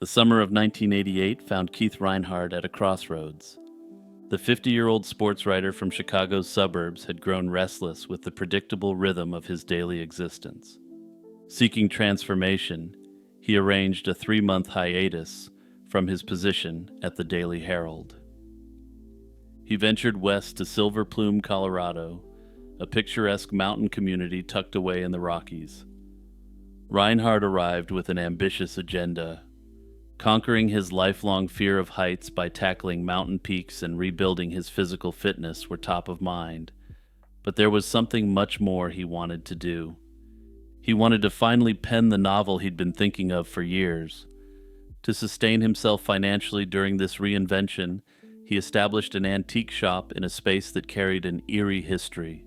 The summer of 1988 found Keith Reinhardt at a crossroads. The 50-year-old sports writer from Chicago's suburbs had grown restless with the predictable rhythm of his daily existence. Seeking transformation, he arranged a 3-month hiatus from his position at the Daily Herald. He ventured west to Silver Plume, Colorado, a picturesque mountain community tucked away in the Rockies. Reinhardt arrived with an ambitious agenda. Conquering his lifelong fear of heights by tackling mountain peaks and rebuilding his physical fitness were top of mind. But there was something much more he wanted to do. He wanted to finally pen the novel he'd been thinking of for years. To sustain himself financially during this reinvention, he established an antique shop in a space that carried an eerie history.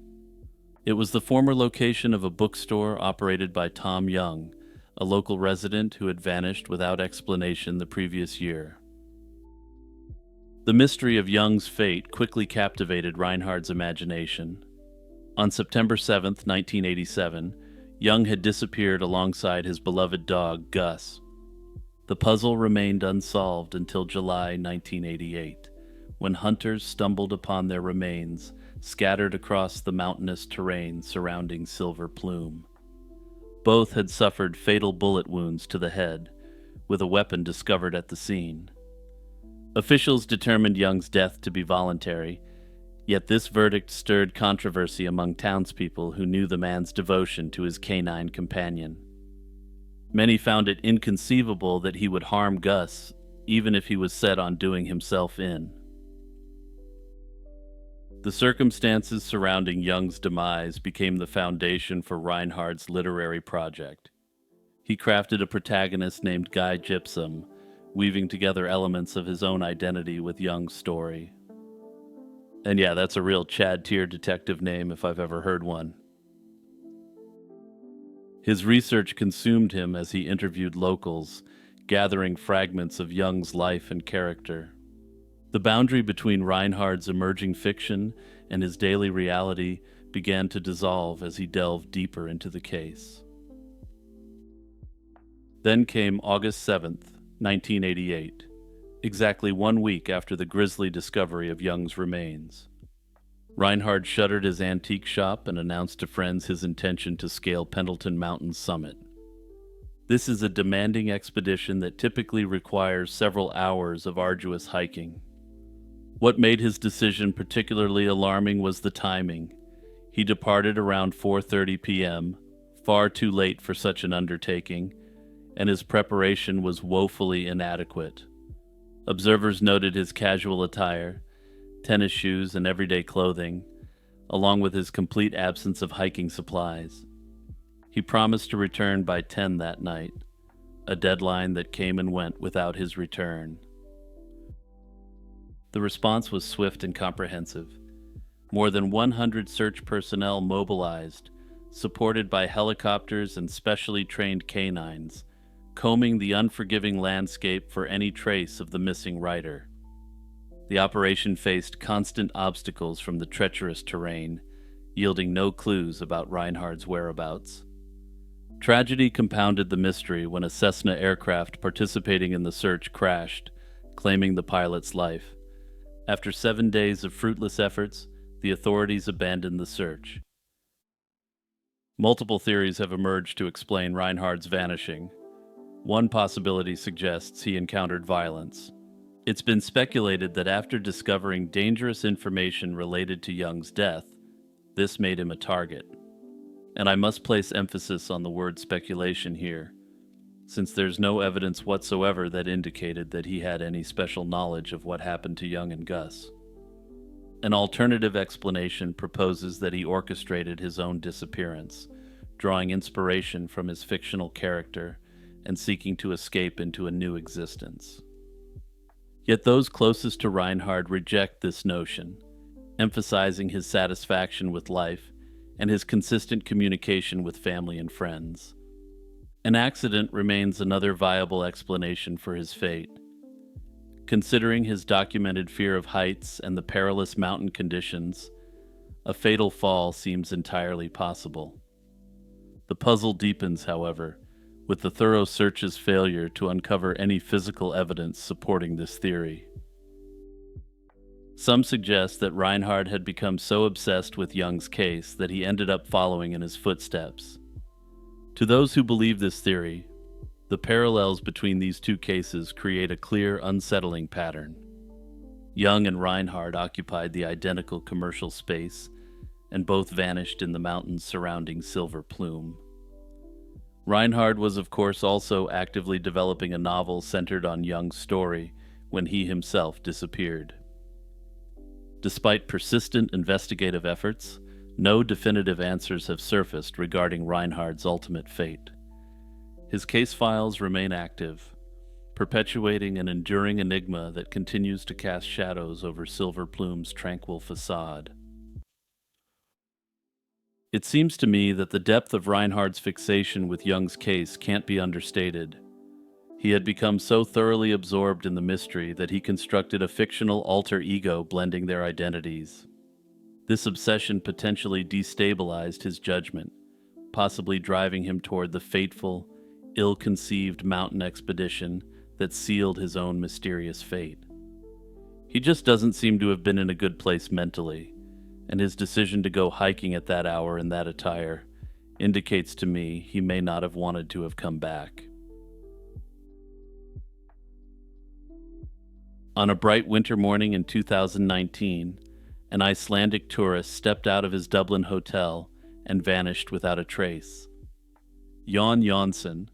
It was the former location of a bookstore operated by Tom Young, a local resident who had vanished without explanation the previous year. The mystery of Young's fate quickly captivated Reinhardt's imagination. On September 7, 1987, Young had disappeared alongside his beloved dog, Gus. The puzzle remained unsolved until July 1988, when hunters stumbled upon their remains scattered across the mountainous terrain surrounding Silver Plume. Both had suffered fatal bullet wounds to the head, with a weapon discovered at the scene. Officials determined Young's death to be voluntary, yet this verdict stirred controversy among townspeople who knew the man's devotion to his canine companion. Many found it inconceivable that he would harm Gus, even if he was set on doing himself in. The circumstances surrounding Young's demise became the foundation for Reinhardt's literary project. He crafted a protagonist named Guy Gypsum, weaving together elements of his own identity with Young's story. And yeah, that's a real Chad Tier detective name if I've ever heard one. His research consumed him as he interviewed locals, gathering fragments of Young's life and character. The boundary between Reinhardt's emerging fiction and his daily reality began to dissolve as he delved deeper into the case. Then came August 7th, 1988, exactly 1 week after the grisly discovery of Young's remains. Reinhardt shuttered his antique shop and announced to friends his intention to scale Pendleton Mountain's summit. This is a demanding expedition that typically requires several hours of arduous hiking. What made his decision particularly alarming was the timing. He departed around 4:30 p.m., far too late for such an undertaking, and his preparation was woefully inadequate. Observers noted his casual attire, tennis shoes, and everyday clothing, along with his complete absence of hiking supplies. He promised to return by 10 that night, a deadline that came and went without his return. The response was swift and comprehensive. More than 100 search personnel mobilized, supported by helicopters and specially trained canines, combing the unforgiving landscape for any trace of the missing writer. The operation faced constant obstacles from the treacherous terrain, yielding no clues about Reinhardt's whereabouts. Tragedy compounded the mystery when a Cessna aircraft participating in the search crashed, claiming the pilot's life. After 7 days of fruitless efforts, the authorities abandoned the search. Multiple theories have emerged to explain Reinhardt's vanishing. One possibility suggests he encountered violence. It's been speculated that after discovering dangerous information related to Young's death, this made him a target. And I must place emphasis on the word speculation here, since there's no evidence whatsoever that indicated that he had any special knowledge of what happened to Young and Gus. An alternative explanation proposes that he orchestrated his own disappearance, drawing inspiration from his fictional character and seeking to escape into a new existence. Yet those closest to Reinhardt reject this notion, emphasizing his satisfaction with life and his consistent communication with family and friends. An accident remains another viable explanation for his fate. Considering his documented fear of heights and the perilous mountain conditions, a fatal fall seems entirely possible. The puzzle deepens, however, with the thorough search's failure to uncover any physical evidence supporting this theory. Some suggest that Reinhard had become so obsessed with Young's case that he ended up following in his footsteps. To those who believe this theory, the parallels between these two cases create a clear, unsettling pattern. Young and Reinhard occupied the identical commercial space, and both vanished in the mountains surrounding Silver Plume. Reinhard was, of course, also actively developing a novel centered on Young's story when he himself disappeared. Despite persistent investigative efforts, no definitive answers have surfaced regarding Reinhard's ultimate fate. His case files remain active, perpetuating an enduring enigma that continues to cast shadows over Silver Plume's tranquil facade. It seems to me that the depth of Reinhard's fixation with Young's case can't be understated. He had become so thoroughly absorbed in the mystery that he constructed a fictional alter ego blending their identities. This obsession potentially destabilized his judgment, possibly driving him toward the fateful, ill-conceived mountain expedition that sealed his own mysterious fate. He just doesn't seem to have been in a good place mentally, and his decision to go hiking at that hour in that attire indicates to me he may not have wanted to have come back. On a bright winter morning in 2019, an Icelandic tourist stepped out of his Dublin hotel and vanished without a trace. Jon Jonsson,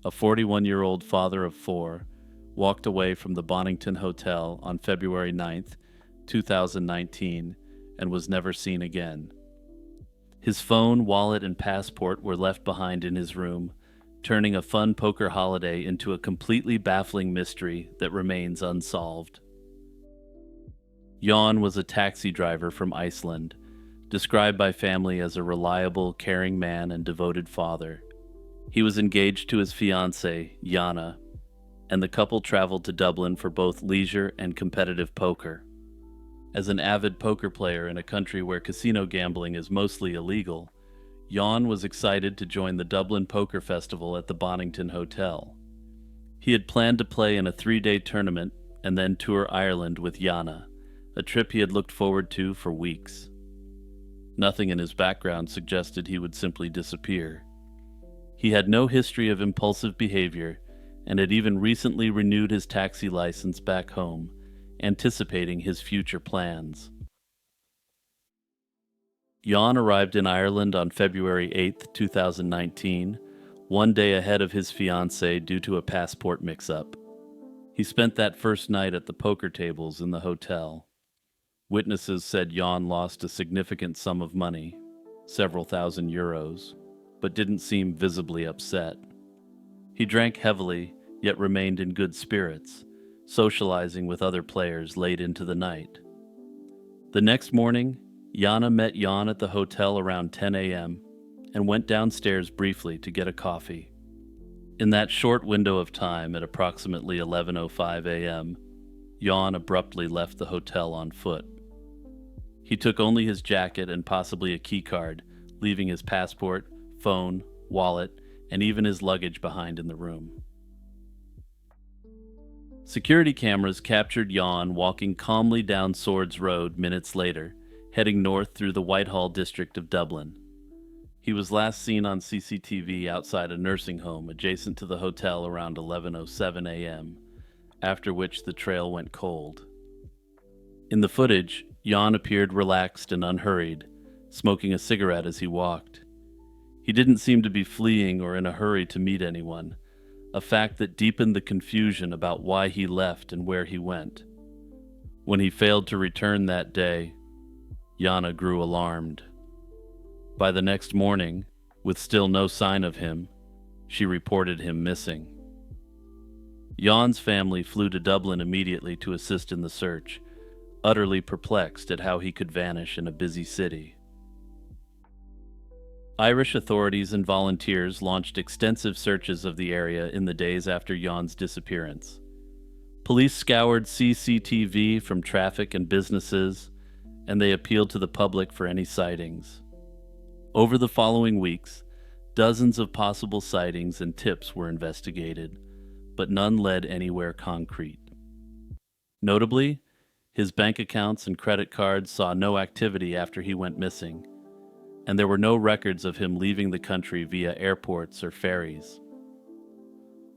a 41-year-old father of four, walked away from the Bonington Hotel on February 9th, 2019, and was never seen again. His phone, wallet, and passport were left behind in his room, turning a fun poker holiday into a completely baffling mystery that remains unsolved. Jon was a taxi driver from Iceland, described by family as a reliable, caring man and devoted father. He was engaged to his fiancée, Jana, and the couple traveled to Dublin for both leisure and competitive poker. As an avid poker player in a country where casino gambling is mostly illegal, Jon was excited to join the Dublin Poker Festival at the Bonington Hotel. He had planned to play in a 3-day tournament and then tour Ireland with Jana, a trip he had looked forward to for weeks. Nothing in his background suggested he would simply disappear. He had no history of impulsive behavior and had even recently renewed his taxi license back home, anticipating his future plans. Jon arrived in Ireland on February 8, 2019, one day ahead of his fiancée due to a passport mix-up. He spent that first night at the poker tables in the hotel. Witnesses said Jon lost a significant sum of money, several thousand euros, but didn't seem visibly upset. He drank heavily, yet remained in good spirits, socializing with other players late into the night. The next morning, Jana met Jon at the hotel around 10 a.m. and went downstairs briefly to get a coffee. In that short window of time at approximately 11:05 a.m., Jon abruptly left the hotel on foot. He took only his jacket and possibly a key card, leaving his passport, phone, wallet, and even his luggage behind in the room. Security cameras captured Jon walking calmly down Swords Road minutes later, heading north through the Whitehall district of Dublin. He was last seen on CCTV outside a nursing home adjacent to the hotel around 11:07 a.m., after which the trail went cold. In the footage, Jon appeared relaxed and unhurried, smoking a cigarette as he walked. He didn't seem to be fleeing or in a hurry to meet anyone, a fact that deepened the confusion about why he left and where he went. When he failed to return that day, Jana grew alarmed. By the next morning, with still no sign of him, she reported him missing. Jon's family flew to Dublin immediately to assist in the search, utterly perplexed at how he could vanish in a busy city. Irish authorities and volunteers launched extensive searches of the area in the days after Jon's disappearance. Police scoured CCTV from traffic and businesses, and they appealed to the public for any sightings. Over the following weeks, Dozens of possible sightings and tips were investigated, but none led anywhere concrete. Notably, his bank accounts and credit cards saw no activity after he went missing, and there were no records of him leaving the country via airports or ferries.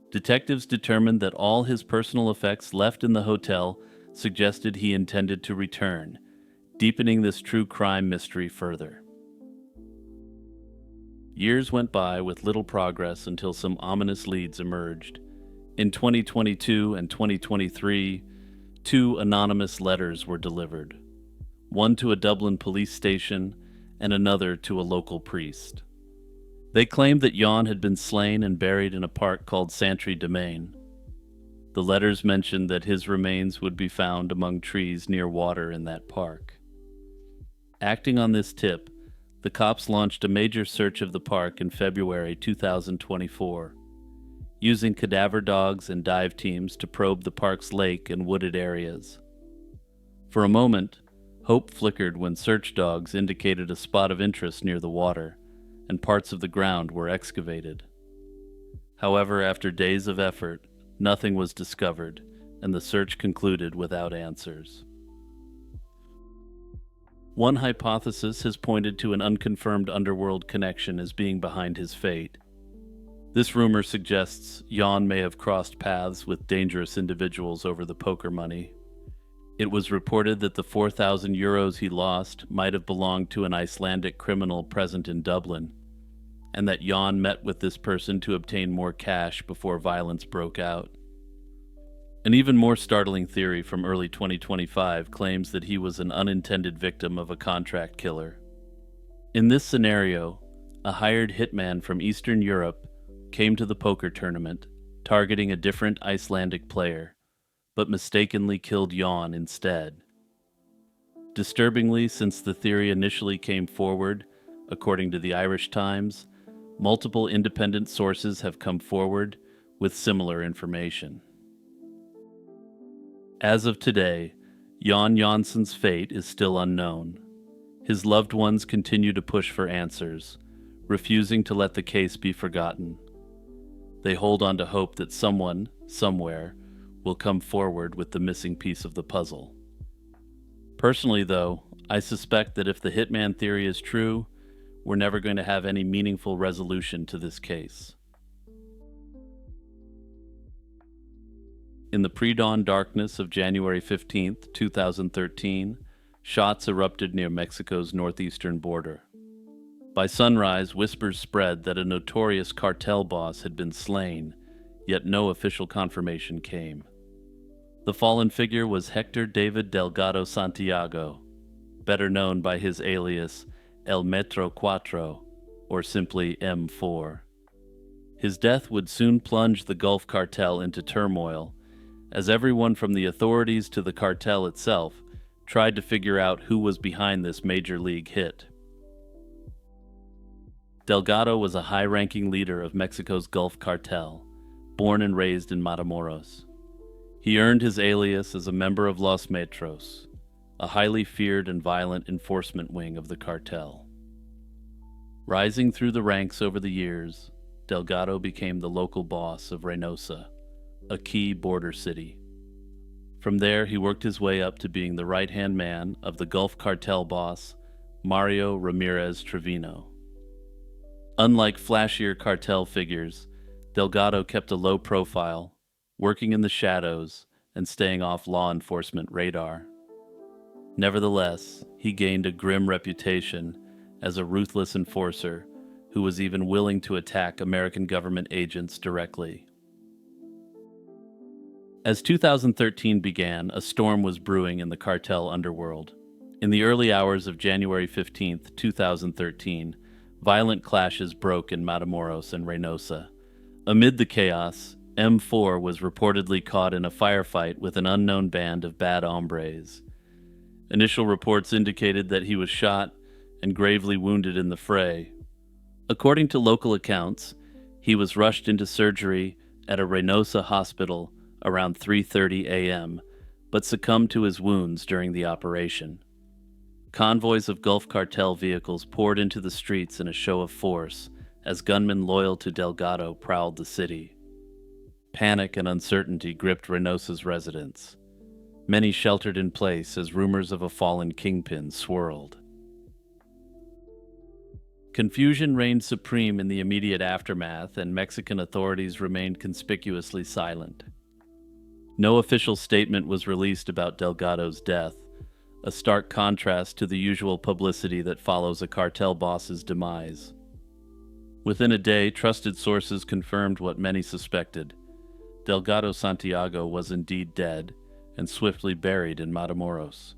Detectives determined that all his personal effects left in the hotel suggested he intended to return, deepening this true crime mystery further. Years went by with little progress until some ominous leads emerged. In 2022 and 2023, two anonymous letters were delivered, one to a Dublin police station and another to a local priest. They claimed that Jan had been slain and buried in a park called Santry Domain. The letters mentioned that his remains would be found among trees near water in that park. Acting on this tip, the cops launched a major search of the park in February 2024, using cadaver dogs and dive teams to probe the park's lake and wooded areas. For a moment, hope flickered when search dogs indicated a spot of interest near the water, and parts of the ground were excavated. However, after days of effort, nothing was discovered, and the search concluded without answers. One hypothesis has pointed to an unconfirmed underworld connection as being behind his fate. This rumor suggests Jan may have crossed paths with dangerous individuals over the poker money. It was reported that the 4,000 euros he lost might have belonged to an Icelandic criminal present in Dublin, and that Jan met with this person to obtain more cash before violence broke out. An even more startling theory from early 2025 claims that he was an unintended victim of a contract killer. In this scenario, a hired hitman from Eastern Europe came to the poker tournament, targeting a different Icelandic player, but mistakenly killed Jan instead. Disturbingly, since the theory initially came forward, according to the Irish Times, multiple independent sources have come forward with similar information. As of today, Jan Jansson's fate is still unknown. His loved ones continue to push for answers, refusing to let the case be forgotten. They hold on to hope that someone, somewhere, will come forward with the missing piece of the puzzle. Personally, though, I suspect that if the hitman theory is true, we're never going to have any meaningful resolution to this case. In the pre-dawn darkness of January 15, 2013, shots erupted near Mexico's northeastern border. By sunrise, whispers spread that a notorious cartel boss had been slain, yet no official confirmation came. The fallen figure was Hector David Delgado Santiago, better known by his alias El Metro Cuatro, or simply M4. His death would soon plunge the Gulf Cartel into turmoil, as everyone from the authorities to the cartel itself tried to figure out who was behind this major league hit. Delgado was a high-ranking leader of Mexico's Gulf Cartel, born and raised in Matamoros. He earned his alias as a member of Los Metros, a highly feared and violent enforcement wing of the cartel. Rising through the ranks over the years, Delgado became the local boss of Reynosa, a key border city. From there, he worked his way up to being the right-hand man of the Gulf Cartel boss, Mario Ramirez Trevino. Unlike flashier cartel figures, Delgado kept a low profile, working in the shadows and staying off law enforcement radar. Nevertheless, he gained a grim reputation as a ruthless enforcer who was even willing to attack American government agents directly. As 2013 began, a storm was brewing in the cartel underworld. In the early hours of January 15, 2013, violent clashes broke in Matamoros and Reynosa. Amid the chaos, M4 was reportedly caught in a firefight with an unknown band of bad hombres. Initial reports indicated that he was shot and gravely wounded in the fray. According to local accounts, he was rushed into surgery at a Reynosa hospital around 3:30 a.m., but succumbed to his wounds during the operation. Convoys of Gulf Cartel vehicles poured into the streets in a show of force as gunmen loyal to Delgado prowled the city. Panic and uncertainty gripped Reynosa's residents. Many sheltered in place as rumors of a fallen kingpin swirled. Confusion reigned supreme in the immediate aftermath, and Mexican authorities remained conspicuously silent. No official statement was released about Delgado's death, a stark contrast to the usual publicity that follows a cartel boss's demise. Within a day, trusted sources confirmed what many suspected. Delgado Santiago was indeed dead and swiftly buried in Matamoros.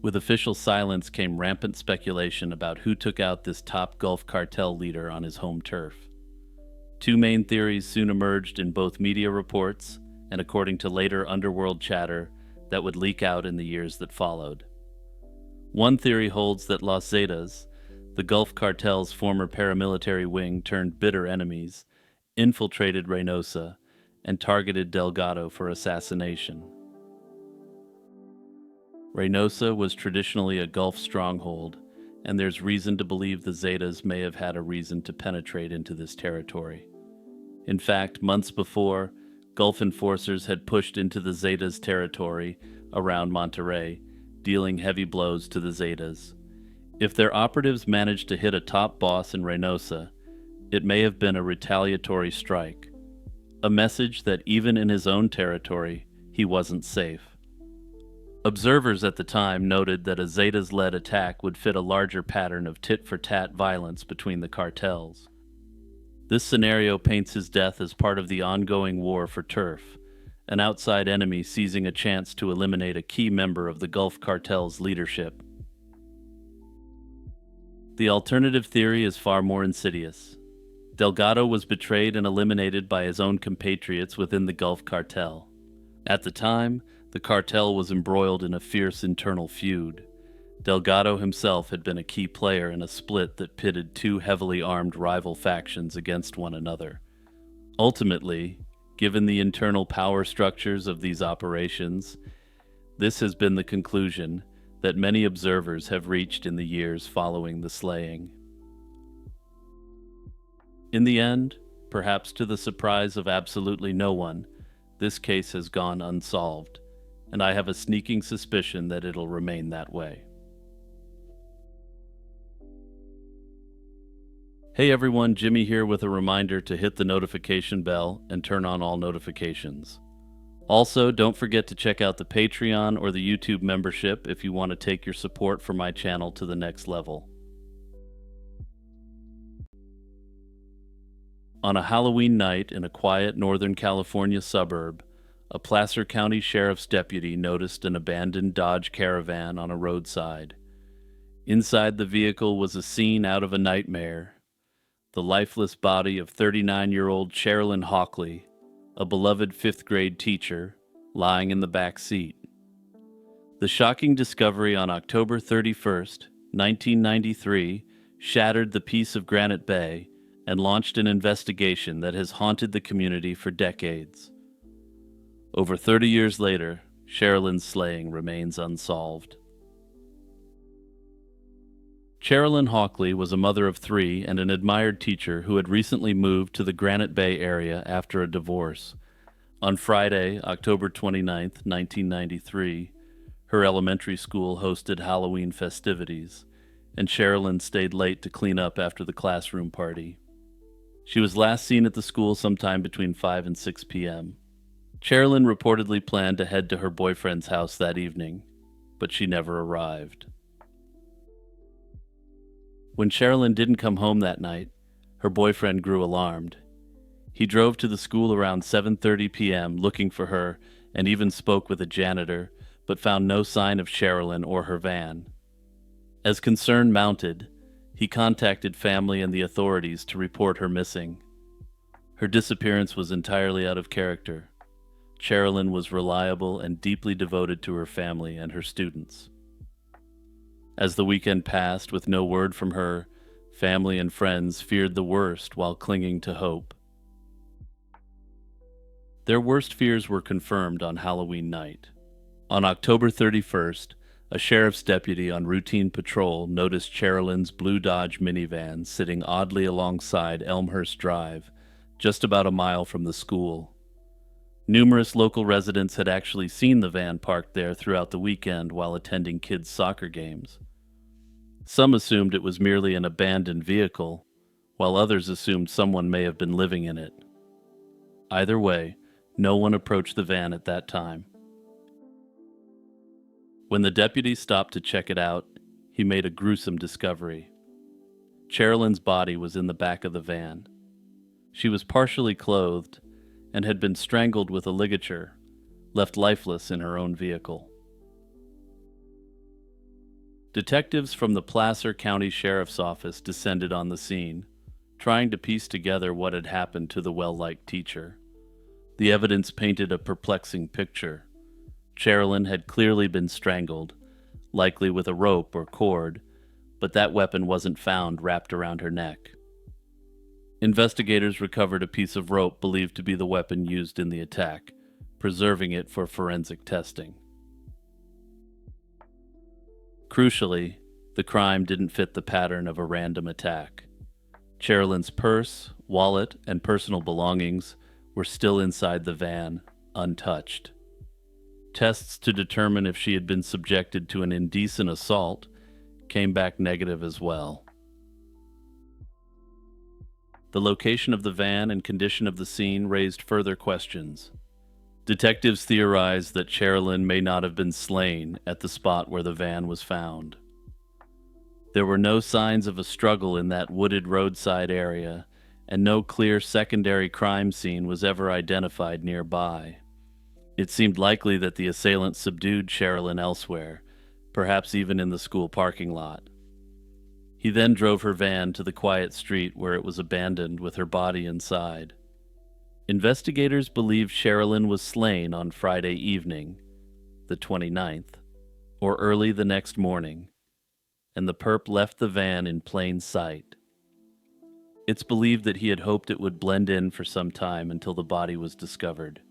With official silence came rampant speculation about who took out this top Gulf cartel leader on his home turf. Two main theories soon emerged in both media reports and according to later underworld chatter that would leak out in the years that followed. One theory holds that Los Zetas, the Gulf cartel's former paramilitary wing turned bitter enemies, infiltrated Reynosa and targeted Delgado for assassination. Reynosa was traditionally a Gulf stronghold, and there's reason to believe the Zetas may have had a reason to penetrate into this territory. In fact, months before, Gulf enforcers had pushed into the Zetas' territory around Monterrey, dealing heavy blows to the Zetas. If their operatives managed to hit a top boss in Reynosa, it may have been a retaliatory strike, a message that even in his own territory, he wasn't safe. Observers at the time noted that a Zetas-led attack would fit a larger pattern of tit-for-tat violence between the cartels. This scenario paints his death as part of the ongoing war for turf, an outside enemy seizing a chance to eliminate a key member of the Gulf cartel's leadership. The alternative theory is far more insidious. Delgado was betrayed and eliminated by his own compatriots within the Gulf cartel. At the time, the cartel was embroiled in a fierce internal feud. Delgado himself had been a key player in a split that pitted two heavily armed rival factions against one another. Ultimately, given the internal power structures of these operations, this has been the conclusion that many observers have reached in the years following the slaying. In the end, perhaps to the surprise of absolutely no one, this case has gone unsolved, and I have a sneaking suspicion that it'll remain that way. Hey everyone, Jimmy here with a reminder to hit the notification bell and turn on all notifications. Also, don't forget to check out the Patreon or the YouTube membership if you want to take your support for my channel to the next level. On a Halloween night in a quiet Northern California suburb, a Placer County Sheriff's deputy noticed an abandoned Dodge Caravan on a roadside. Inside the vehicle was a scene out of a nightmare. The lifeless body of 39-year-old Sherilyn Hockley, a beloved fifth-grade teacher, lying in the back seat. The shocking discovery on October 31st, 1993, shattered the peace of Granite Bay and launched an investigation that has haunted the community for decades. Over 30 years later, Sherilyn's slaying remains unsolved. Sherilyn Hockley was a mother of three and an admired teacher who had recently moved to the Granite Bay area after a divorce. On Friday, October 29, 1993, her elementary school hosted Halloween festivities, and Sherilyn stayed late to clean up after the classroom party. She was last seen at the school sometime between 5 and 6 p.m. Sherilyn reportedly planned to head to her boyfriend's house that evening, but she never arrived. When Sherilyn didn't come home that night, her boyfriend grew alarmed. He drove to the school around 7:30 p.m. looking for her and even spoke with a janitor, but found no sign of Sherilyn or her van. As concern mounted, he contacted family and the authorities to report her missing. Her disappearance was entirely out of character. Sherilyn was reliable and deeply devoted to her family and her students. As the weekend passed with no word from her, family and friends feared the worst while clinging to hope. Their worst fears were confirmed on Halloween night. On October 31st, A sheriff's deputy on routine patrol noticed Sherilyn's blue Dodge minivan sitting oddly alongside Elmhurst Drive, just about a mile from the school. Numerous local residents had actually seen the van parked there throughout the weekend while attending kids' soccer games. Some assumed it was merely an abandoned vehicle, while others assumed someone may have been living in it. Either way, no one approached the van at that time. When the deputy stopped to check it out, he made a gruesome discovery. Sherilyn's body was in the back of the van. She was partially clothed and had been strangled with a ligature, left lifeless in her own vehicle. Detectives from the Placer County Sheriff's Office descended on the scene, trying to piece together what had happened to the well-liked teacher. The evidence painted a perplexing picture. Sherilyn had clearly been strangled, likely with a rope or cord, but that weapon wasn't found wrapped around her neck. Investigators recovered a piece of rope believed to be the weapon used in the attack, preserving it for forensic testing. Crucially, the crime didn't fit the pattern of a random attack. Sherilyn's purse, wallet, and personal belongings were still inside the van, untouched. Tests to determine if she had been subjected to an indecent assault came back negative as well. The location of the van and condition of the scene raised further questions. Detectives theorized that Sherilyn may not have been slain at the spot where the van was found. There were no signs of a struggle in that wooded roadside area, and no clear secondary crime scene was ever identified nearby. It seemed likely that the assailant subdued Sherilyn elsewhere, perhaps even in the school parking lot. He then drove her van to the quiet street where it was abandoned with her body inside. Investigators believe Sherilyn was slain on Friday evening, the 29th, or early the next morning, and the perp left the van in plain sight. It's believed that he had hoped it would blend in for some time until the body was discovered.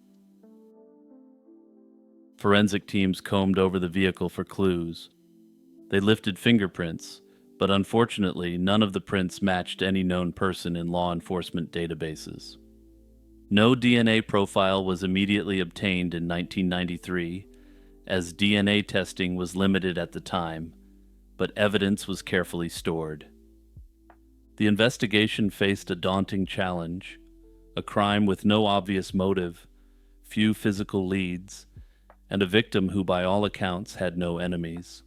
Forensic teams combed over the vehicle for clues. They lifted fingerprints, but unfortunately, none of the prints matched any known person in law enforcement databases. No DNA profile was immediately obtained in 1993, as DNA testing was limited at the time, but evidence was carefully stored. The investigation faced a daunting challenge: a crime with no obvious motive, few physical leads, and a victim who by all accounts had no enemies.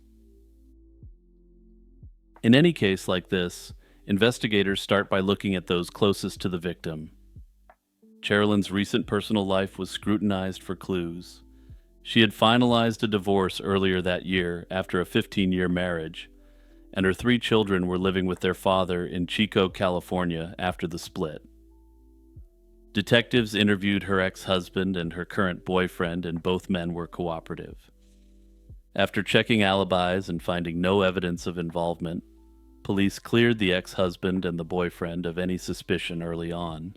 In any case like this, investigators start by looking at those closest to the victim. Sherilyn's recent personal life was scrutinized for clues. She had finalized a divorce earlier that year after a 15-year marriage, and her 3 children were living with their father in Chico, California after the split. Detectives interviewed her ex-husband and her current boyfriend, and both men were cooperative. After checking alibis and finding no evidence of involvement, police cleared the ex-husband and the boyfriend of any suspicion early on.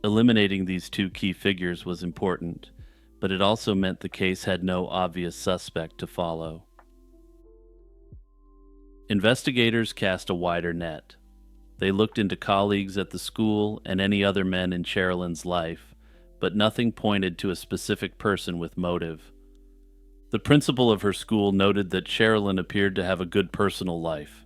Eliminating these 2 key figures was important, but it also meant the case had no obvious suspect to follow. Investigators cast a wider net. They looked into colleagues at the school and any other men in Sherilyn's life, but nothing pointed to a specific person with motive. The principal of her school noted that Sherilyn appeared to have a good personal life.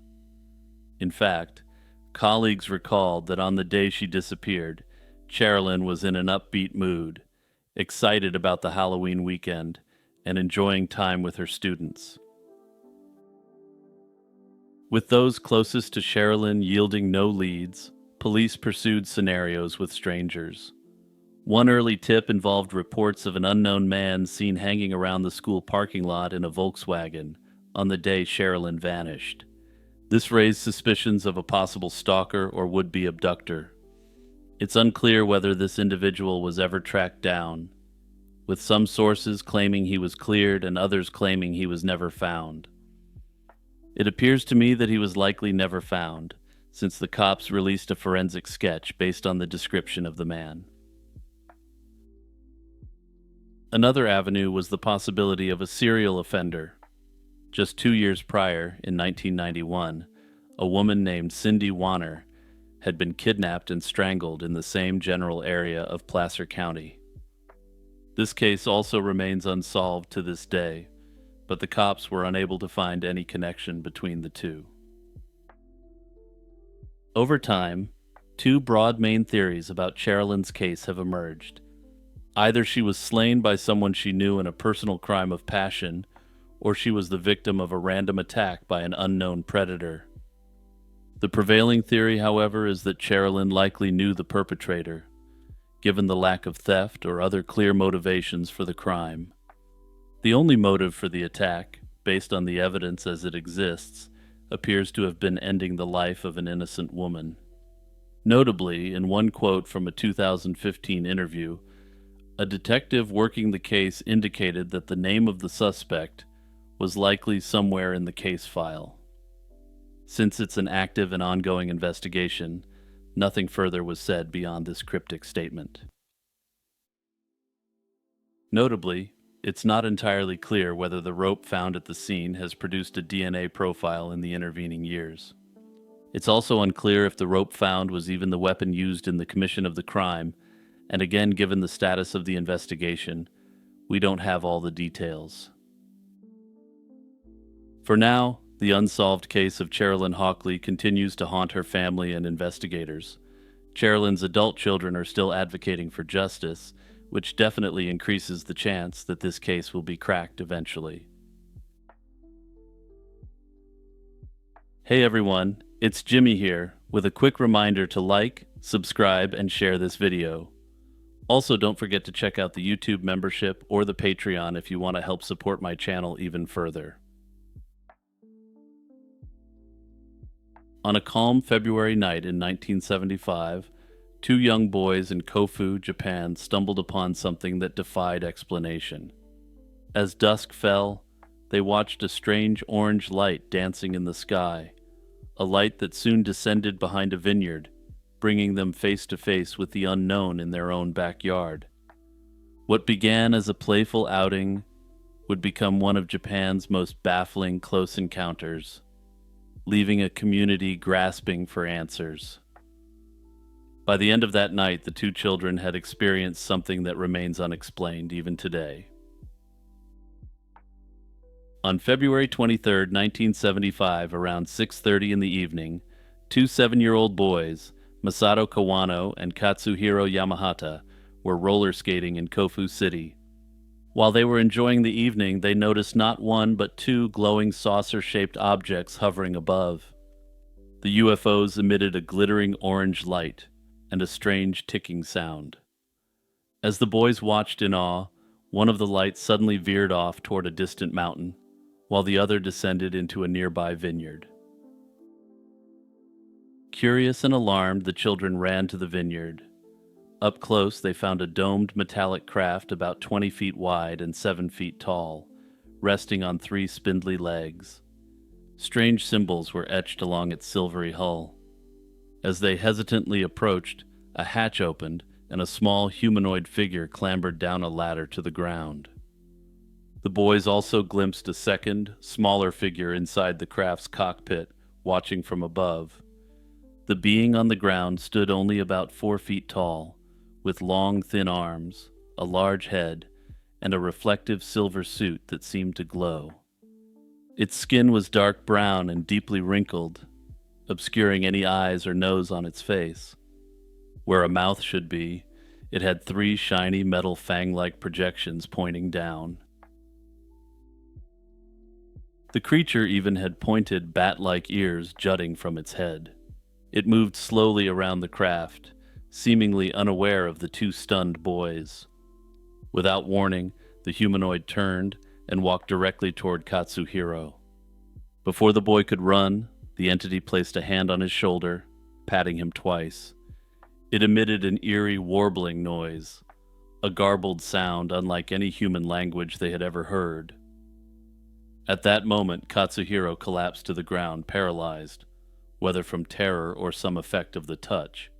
In fact, colleagues recalled that on the day she disappeared, Sherilyn was in an upbeat mood, excited about the Halloween weekend, and enjoying time with her students. With those closest to Sherilyn yielding no leads, police pursued scenarios with strangers. One early tip involved reports of an unknown man seen hanging around the school parking lot in a Volkswagen on the day Sherilyn vanished. This raised suspicions of a possible stalker or would-be abductor. It's unclear whether this individual was ever tracked down, with some sources claiming he was cleared and others claiming he was never found. It appears to me that he was likely never found, since the cops released a forensic sketch based on the description of the man. Another avenue was the possibility of a serial offender. Just 2 years prior, in 1991, a woman named Cindy Wanner had been kidnapped and strangled in the same general area of Placer County. This case also remains unsolved to this day, but the cops were unable to find any connection between the two. Over time, two broad main theories about Cherylyn's case have emerged. Either she was slain by someone she knew in a personal crime of passion, or she was the victim of a random attack by an unknown predator. The prevailing theory, however, is that Cherylyn likely knew the perpetrator, given the lack of theft or other clear motivations for the crime. The only motive for the attack, based on the evidence as it exists, appears to have been ending the life of an innocent woman. Notably, in one quote from a 2015 interview, a detective working the case indicated that the name of the suspect was likely somewhere in the case file. Since it's an active and ongoing investigation, nothing further was said beyond this cryptic statement. Notably, it's not entirely clear whether the rope found at the scene has produced a DNA profile in the intervening years. It's also unclear if the rope found was even the weapon used in the commission of the crime, and again, given the status of the investigation, we don't have all the details. For now, the unsolved case of Cherylyn Hockley continues to haunt her family and investigators. Cherylyn's adult children are still advocating for justice, which definitely increases the chance that this case will be cracked eventually. Hey everyone, it's Jimmy here, with a quick reminder to like, subscribe, and share this video. Also, don't forget to check out the YouTube membership or the Patreon if you want to help support my channel even further. On a calm February night in 1975, two young boys in Kofu, Japan stumbled upon something that defied explanation. As dusk fell, they watched a strange orange light dancing in the sky, a light that soon descended behind a vineyard, bringing them face to face with the unknown in their own backyard. What began as a playful outing would become one of Japan's most baffling close encounters, leaving a community grasping for answers. By the end of that night, the two children had experienced something that remains unexplained even today. On February 23, 1975, around 6:30 in the evening, two 7-year-old boys, Masato Kawano and Katsuhiro Yamahata, were roller skating in Kofu City. While they were enjoying the evening, they noticed not one but two glowing saucer-shaped objects hovering above. The UFOs emitted a glittering orange light and a strange ticking sound. As the boys watched in awe, one of the lights suddenly veered off toward a distant mountain, while the other descended into a nearby vineyard. Curious and alarmed, the children ran to the vineyard. Up close, they found a domed metallic craft about 20 feet wide and 7 feet tall, resting on 3 spindly legs. Strange symbols were etched along its silvery hull. As they hesitantly approached, a hatch opened and a small humanoid figure clambered down a ladder to the ground. The boys also glimpsed a second, smaller figure inside the craft's cockpit, watching from above. The being on the ground stood only about 4 feet tall, with long, thin arms, a large head, and a reflective silver suit that seemed to glow. Its skin was dark brown and deeply wrinkled, obscuring any eyes or nose on its face. Where a mouth should be, it had 3 shiny metal fang-like projections pointing down. The creature even had pointed bat-like ears jutting from its head. It moved slowly around the craft, seemingly unaware of the two stunned boys. Without warning, the humanoid turned and walked directly toward Katsuhiro. Before the boy could run, the entity placed a hand on his shoulder, patting him twice. It emitted an eerie warbling noise, a garbled sound unlike any human language they had ever heard. At that moment, Katsuhiro collapsed to the ground, paralyzed, whether from terror or some effect of the touch.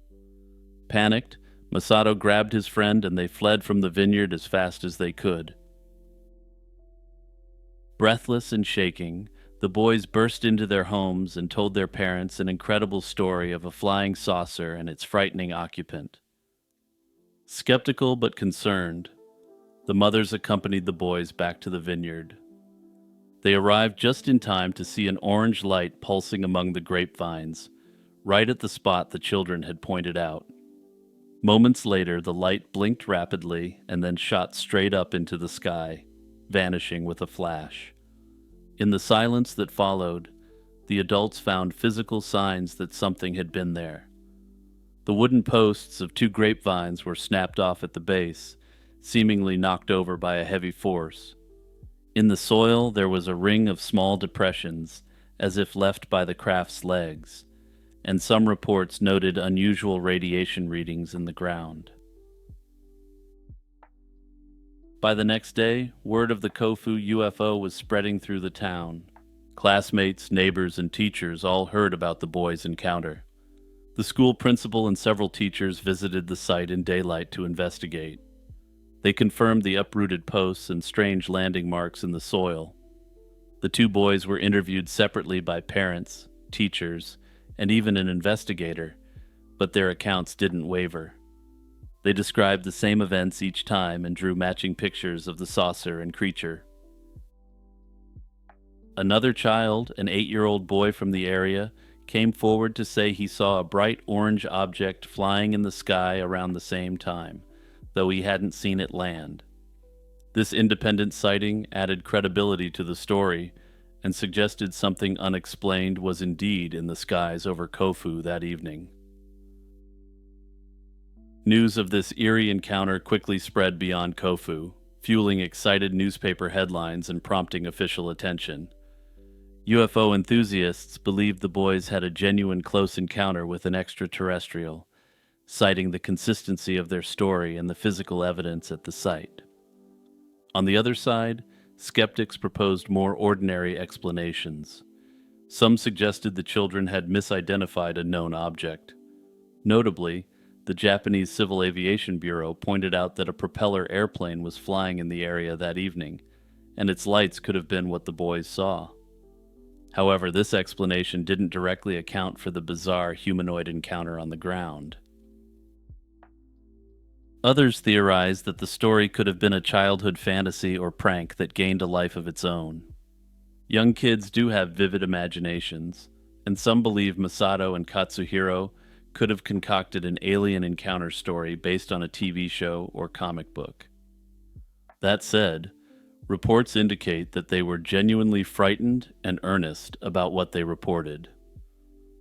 Panicked, Masato grabbed his friend and they fled from the vineyard as fast as they could. Breathless and shaking, the boys burst into their homes and told their parents an incredible story of a flying saucer and its frightening occupant. Skeptical but concerned, the mothers accompanied the boys back to the vineyard. They arrived just in time to see an orange light pulsing among the grapevines, right at the spot the children had pointed out. Moments later, the light blinked rapidly and then shot straight up into the sky, vanishing with a flash. In the silence that followed, the adults found physical signs that something had been there. The wooden posts of two grapevines were snapped off at the base, seemingly knocked over by a heavy force. In the soil, there was a ring of small depressions, as if left by the craft's legs, and some reports noted unusual radiation readings in the ground. By the next day, word of the Kofu UFO was spreading through the town. Classmates, neighbors, and teachers all heard about the boys' encounter. The school principal and several teachers visited the site in daylight to investigate. They confirmed the uprooted posts and strange landing marks in the soil. The two boys were interviewed separately by parents, teachers, and even an investigator, but their accounts didn't waver. They described the same events each time and drew matching pictures of the saucer and creature. Another child, an 8-year-old boy from the area, came forward to say he saw a bright orange object flying in the sky around the same time, though he hadn't seen it land. This independent sighting added credibility to the story and suggested something unexplained was indeed in the skies over Kofu that evening. News of this eerie encounter quickly spread beyond Kofu, fueling excited newspaper headlines and prompting official attention. UFO enthusiasts believed the boys had a genuine close encounter with an extraterrestrial, citing the consistency of their story and the physical evidence at the site. On the other side, skeptics proposed more ordinary explanations. Some suggested the children had misidentified a known object. Notably, the Japanese Civil Aviation Bureau pointed out that a propeller airplane was flying in the area that evening, and its lights could have been what the boys saw. However, this explanation didn't directly account for the bizarre humanoid encounter on the ground. Others theorized that the story could have been a childhood fantasy or prank that gained a life of its own. Young kids do have vivid imaginations, and some believe Masato and Katsuhiro could have concocted an alien encounter story based on a TV show or comic book. That said, reports indicate that they were genuinely frightened and earnest about what they reported.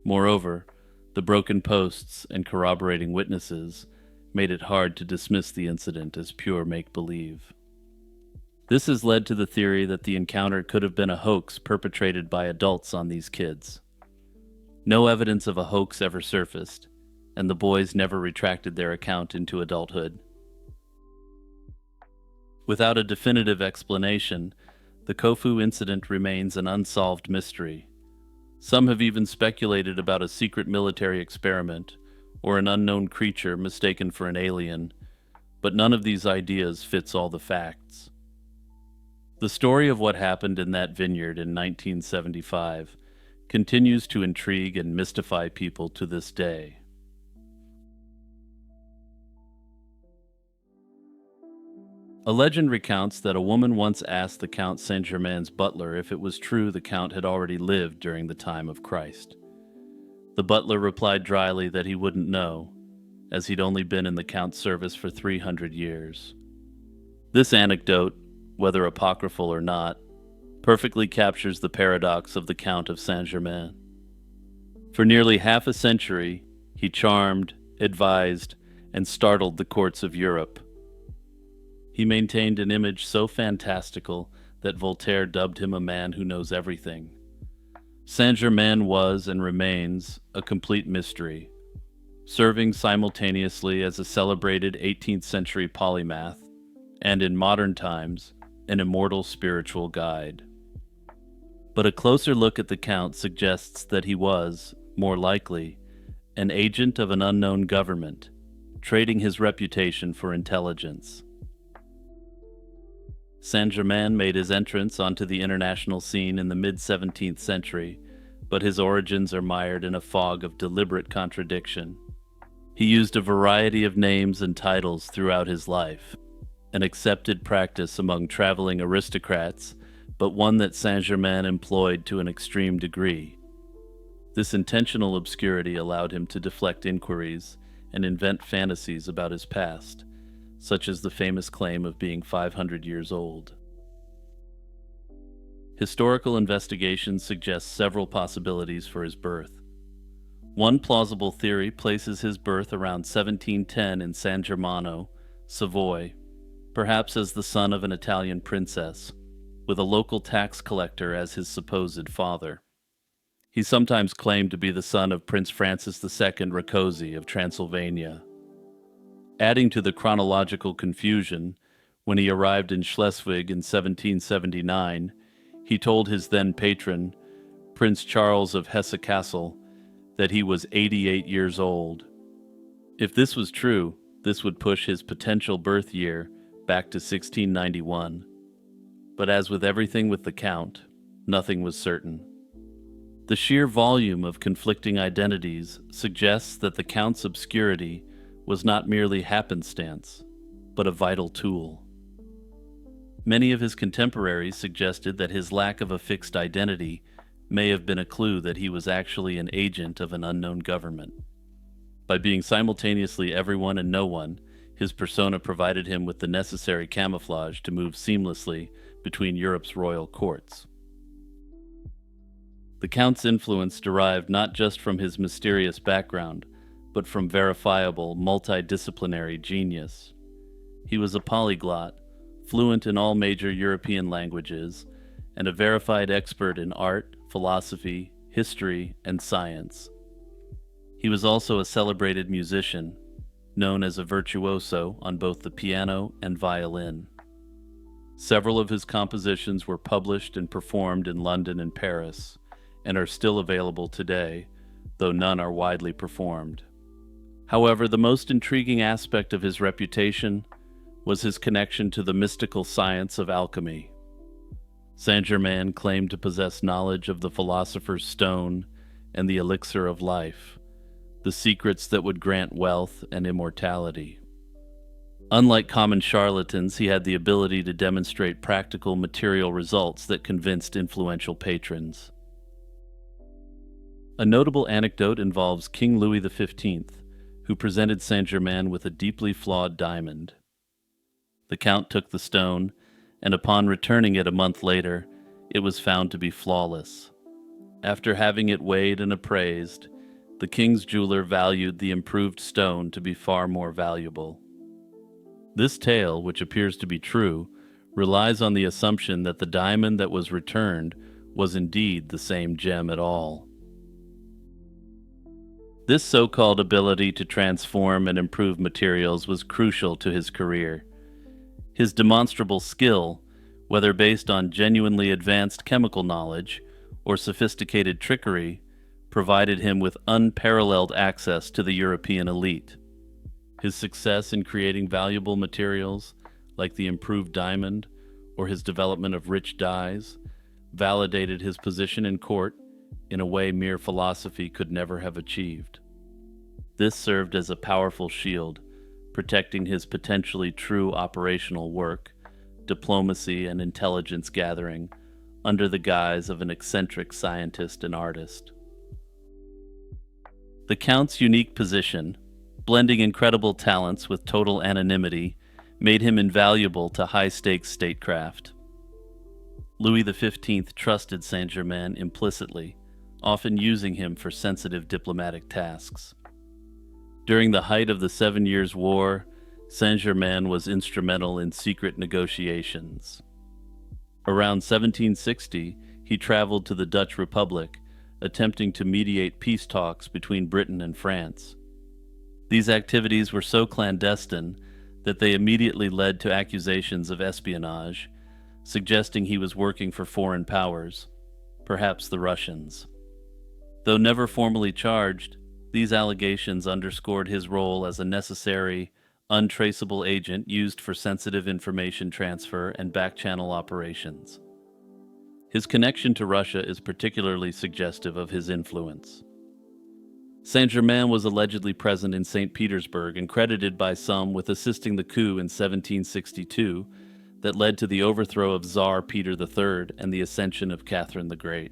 Moreover, the broken posts and corroborating witnesses made it hard to dismiss the incident as pure make-believe. This has led to the theory that the encounter could have been a hoax perpetrated by adults on these kids. No evidence of a hoax ever surfaced, and the boys never retracted their account into adulthood. Without a definitive explanation, the Kofu incident remains an unsolved mystery. Some have even speculated about a secret military experiment or an unknown creature mistaken for an alien, but none of these ideas fits all the facts. The story of what happened in that vineyard in 1975 continues to intrigue and mystify people to this day. A legend recounts that a woman once asked the Count Saint-Germain's butler if it was true the Count had already lived during the time of Christ. The butler replied dryly that he wouldn't know, as he'd only been in the Count's service for 300 years. This anecdote, whether apocryphal or not, perfectly captures the paradox of the Count of Saint-Germain. For nearly half a century, he charmed, advised, and startled the courts of Europe. He maintained an image so fantastical that Voltaire dubbed him a man who knows everything. Saint-Germain was and remains a complete mystery, serving simultaneously as a celebrated 18th century polymath and, in modern times, an immortal spiritual guide. But a closer look at the Count suggests that he was, more likely, an agent of an unknown government, trading his reputation for intelligence. Saint-Germain made his entrance onto the international scene in the mid-17th century, but his origins are mired in a fog of deliberate contradiction. He used a variety of names and titles throughout his life, an accepted practice among traveling aristocrats, but one that Saint-Germain employed to an extreme degree. This intentional obscurity allowed him to deflect inquiries and invent fantasies about his past, such as the famous claim of being 500 years old. Historical investigations suggest several possibilities for his birth. One plausible theory places his birth around 1710 in San Germano, Savoy, perhaps as the son of an Italian princess, with a local tax collector as his supposed father. He sometimes claimed to be the son of Prince Francis II Rákóczi of Transylvania. Adding to the chronological confusion, when he arrived in Schleswig in 1779, he told his then patron, Prince Charles of Hesse-Kassel, that he was 88 years old. If this was true, this would push his potential birth year back to 1691. But as with everything with the Count, nothing was certain. The sheer volume of conflicting identities suggests that the Count's obscurity was not merely happenstance, but a vital tool. Many of his contemporaries suggested that his lack of a fixed identity may have been a clue that he was actually an agent of an unknown government. By being simultaneously everyone and no one, his persona provided him with the necessary camouflage to move seamlessly between Europe's royal courts. The Count's influence derived not just from his mysterious background, but from verifiable, multidisciplinary genius. He was a polyglot, fluent in all major European languages, and a verified expert in art, philosophy, history, and science. He was also a celebrated musician, known as a virtuoso on both the piano and violin. Several of his compositions were published and performed in London and Paris, and are still available today, though none are widely performed. However, the most intriguing aspect of his reputation was his connection to the mystical science of alchemy. Saint-Germain claimed to possess knowledge of the philosopher's stone and the elixir of life, the secrets that would grant wealth and immortality. Unlike common charlatans, he had the ability to demonstrate practical material results that convinced influential patrons. A notable anecdote involves King Louis XV, who presented Saint-Germain with a deeply flawed diamond. The Count took the stone, and upon returning it a month later, it was found to be flawless. After having it weighed and appraised, the king's jeweler valued the improved stone to be far more valuable. This tale, which appears to be true, relies on the assumption that the diamond that was returned was indeed the same gem at all. This so-called ability to transform and improve materials was crucial to his career. His demonstrable skill, whether based on genuinely advanced chemical knowledge or sophisticated trickery, provided him with unparalleled access to the European elite. His success in creating valuable materials, like the improved diamond or his development of rich dyes, validated his position in court in a way mere philosophy could never have achieved. This served as a powerful shield, protecting his potentially true operational work, diplomacy, and intelligence gathering under the guise of an eccentric scientist and artist. The Count's unique position, blending incredible talents with total anonymity, made him invaluable to high-stakes statecraft. Louis XV trusted Saint-Germain implicitly, often using him for sensitive diplomatic tasks. During the height of the 7 Years' War, Saint-Germain was instrumental in secret negotiations. Around 1760, he traveled to the Dutch Republic, attempting to mediate peace talks between Britain and France. These activities were so clandestine that they immediately led to accusations of espionage, suggesting he was working for foreign powers, perhaps the Russians. Though never formally charged, these allegations underscored his role as a necessary, untraceable agent used for sensitive information transfer and back-channel operations. His connection to Russia is particularly suggestive of his influence. Saint-Germain was allegedly present in St. Petersburg and credited by some with assisting the coup in 1762 that led to the overthrow of Tsar Peter III and the ascension of Catherine the Great.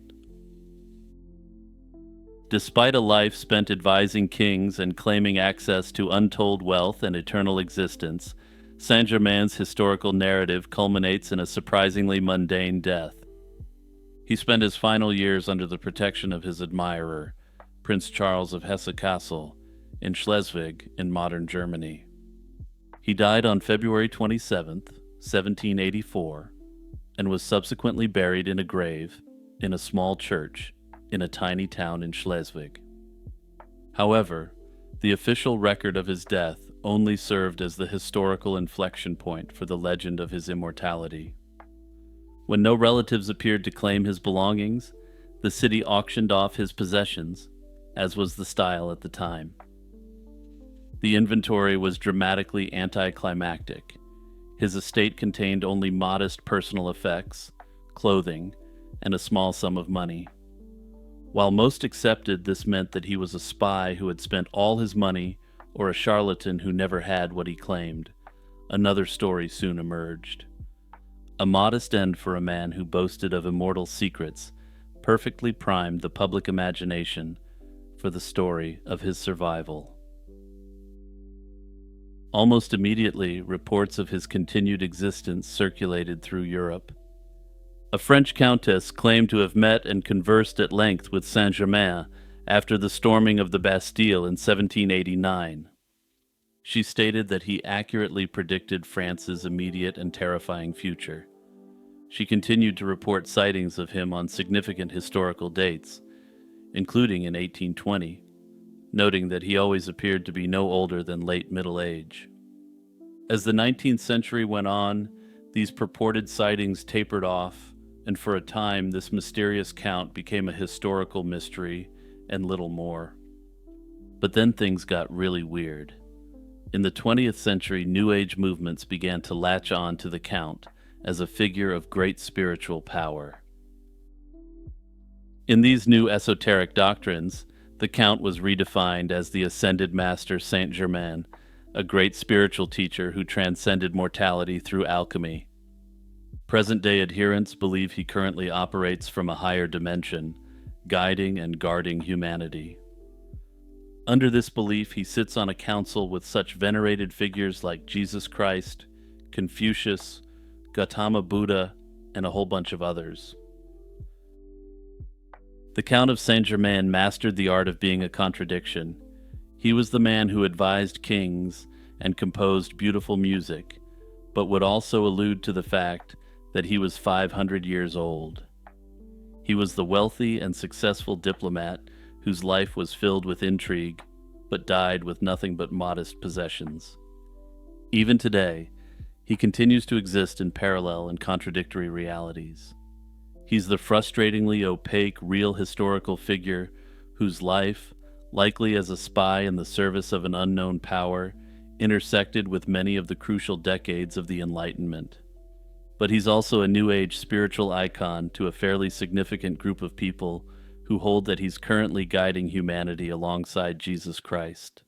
Despite a life spent advising kings and claiming access to untold wealth and eternal existence, Saint-Germain's historical narrative culminates in a surprisingly mundane death. He spent his final years under the protection of his admirer, Prince Charles of Hesse-Kassel, in Schleswig in modern Germany. He died on February 27, 1784, and was subsequently buried in a grave in a small church in a tiny town in Schleswig. However, the official record of his death only served as the historical inflection point for the legend of his immortality. When no relatives appeared to claim his belongings, the city auctioned off his possessions, as was the style at the time. The inventory was dramatically anticlimactic. His estate contained only modest personal effects, clothing, and a small sum of money. While most accepted this meant that he was a spy who had spent all his money or a charlatan who never had what he claimed, another story soon emerged. A modest end for a man who boasted of immortal secrets perfectly primed the public imagination for the story of his survival. Almost immediately, reports of his continued existence circulated through Europe. A French countess claimed to have met and conversed at length with Saint-Germain after the storming of the Bastille in 1789. She stated that he accurately predicted France's immediate and terrifying future. She continued to report sightings of him on significant historical dates, including in 1820, noting that he always appeared to be no older than late middle age. As the 19th century went on, these purported sightings tapered off, and for a time this mysterious count became a historical mystery and little more. But then things got really weird. In the 20th century, New Age movements began to latch on to the Count as a figure of great spiritual power. In these new esoteric doctrines, the Count was redefined as the ascended master Saint-Germain, a great spiritual teacher who transcended mortality through alchemy. Present-day adherents believe he currently operates from a higher dimension, guiding and guarding humanity. Under this belief, he sits on a council with such venerated figures like Jesus Christ, Confucius, Gautama Buddha, and a whole bunch of others. The Count of Saint-Germain mastered the art of being a contradiction. He was the man who advised kings and composed beautiful music, but would also allude to the fact that he was 500 years old. He was the wealthy and successful diplomat whose life was filled with intrigue, but died with nothing but modest possessions. Even today, he continues to exist in parallel and contradictory realities. He's the frustratingly opaque, real historical figure whose life, likely as a spy in the service of an unknown power, intersected with many of the crucial decades of the Enlightenment. But he's also a New Age spiritual icon to a fairly significant group of people who hold that he's currently guiding humanity alongside Jesus Christ.